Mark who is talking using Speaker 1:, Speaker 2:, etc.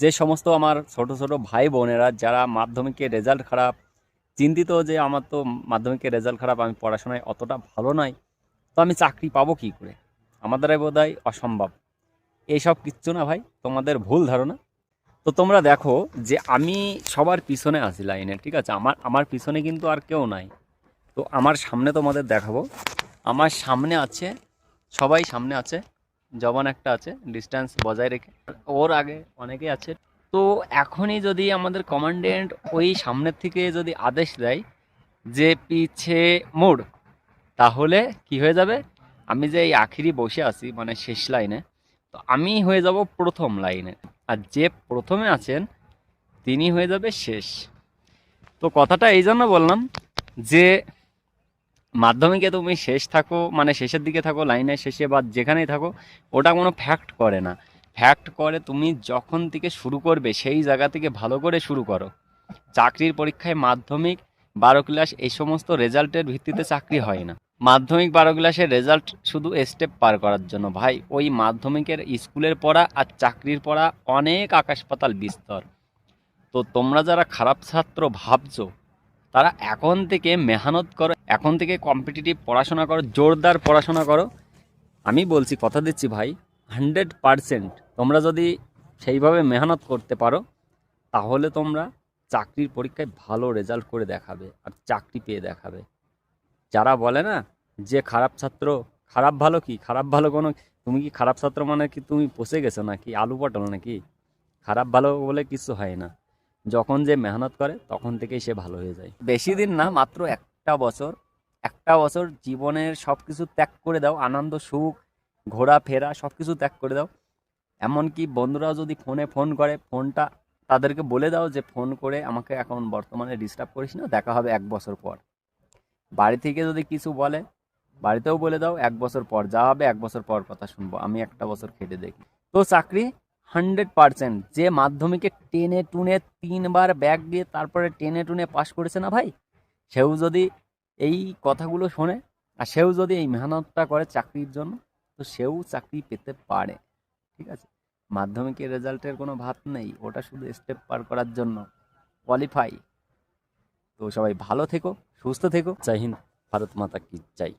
Speaker 1: যে সমস্ত আমার ছোট ছোট ভাই বোনেরা যারা মাধ্যমিকের রেজাল্ট খারাপ, চিন্তিত যে আমার তো মাধ্যমিকের রেজাল্ট খারাপ, আমি পড়াশোনায় অতটা ভালো নয়, তো আমি চাকরি পাবো কী করে, আমার দ্বারাই বোধহয় অসম্ভব। এইসব কিচ্ছু না ভাই, তোমাদের ভুল ধারণা। তো তোমরা দেখো যে আমি সবার পিছনে আছি লাইনে, ঠিক আছে, আমার আমার পিছনে কিন্তু আর কেউ নাই। তো আমার সামনে তোমাদের দেখাবো, আমার সামনে আছে, সবাই সামনে আছে, জবান একটা আছে ডিস্টেন্স বজায় রেখে, ওর আগে অনেকে আছে। তো এখনই যদি আমাদের কমান্ডেন্ট ওই সামনের থেকে যদি আদেশ দেয় যে পিছে মোড়, তাহলে কি হয়ে যাবে, আমি যে এই আখিরি বসে আছি মানে শেষ লাইনে, তো আমি হয়ে যাব প্রথম লাইনে, আর যে প্রথমে আছেন তিনি হয়ে যাবে শেষ। তো কথাটা এই জন্য বললাম যে মাধ্যমিকে তুমি শেষ থাকো মানে শেষের দিকে থাকো, লাইনের শেষে বা যেখানেই থাকো, ওটা কোনো ফ্যাক্ট করে না। ফ্যাক্ট করে তুমি যখন থেকে শুরু করবে সেই জায়গা থেকে ভালো করে শুরু করো। চাকরির পরীক্ষায় মাধ্যমিক 12 ক্লাস এই সমস্ত রেজাল্টের ভিত্তিতে চাকরি হয় না। মাধ্যমিক 12 ক্লাসের রেজাল্ট শুধু স্টেপ পার করার জন্য ভাই। ওই মাধ্যমিকের স্কুলের পড়া আর চাকরির পড়া অনেক আকাশ পাতাল বিস্তর। তো তোমরা যারা খারাপ ছাত্র ভাবছো, তারা এখন থেকে মেহনত করো, এখন থেকে কম্পিটিটিভ পড়াশোনা করো, জোরদার পড়াশোনা করো। আমি বলছি, কথা দিচ্ছি ভাই, 100% তোমরা যদি সেইভাবে মেহনত করতে পারো, তাহলে তোমরা চাকরির পরীক্ষায় ভালো রেজাল্ট করে দেখাবে আর চাকরি পেয়ে দেখাবে। যারা বলে না যে খারাপ ছাত্র, খারাপ ভালো কি, খারাপ ভালো কোনো, তুমি কি খারাপ ছাত্র মানে কি তুমি পচে গেছো নাকি আলু পটল নাকি? খারাপ ভালো বলে কিছু হয় না, যখন যে মেহনত করে তখন থেকেই সে ভালো হয়ে যায়। বেশি দিন না, মাত্র একটা বছর। একটা বছর জীবনের সব কিছু ত্যাগ করে দাও, আনন্দ সুখ ঘোরাফেরা সব কিছু ত্যাগ করে দাও। এমনকি বন্ধুরাও যদি ফোনে ফোন করে, ফোনটা তাদেরকে বলে দাও যে ফোন করে আমাকে এখন বর্তমানে ডিস্টার্ব করিস না, দেখা হবে 1 বছর পর। বাড়ি থেকে যদি কিছু বলে, বাড়িতেও বলে দাও 1 বছর পর যা হবে 1 বছর পর কথা শুনবো, আমি একটা বছর খেটে দেখি। তো চাকরি 100%। যে মাধ্যমিকে টেনে টুনে 3বার ব্যাক দিয়ে তারপরে টেনে টুনে পাশ করেছে না ভাই, সেও যদি এই কথাগুলো শোনে আর সেও যদি এই মেহনতটা করে চাকরির জন্য, তো সেও চাকরি পেতে পারে। ঠিক আছে, মাধ্যমিকের রেজাল্টের কোনো ভাত নেই, ওটা শুধু স্টেপ পার করার জন্য কোয়ালিফাই। তো সবাই ভালো থেকো, সুস্থ থেকো। জয় হিন্দ, ভারত মাতা কি জয়।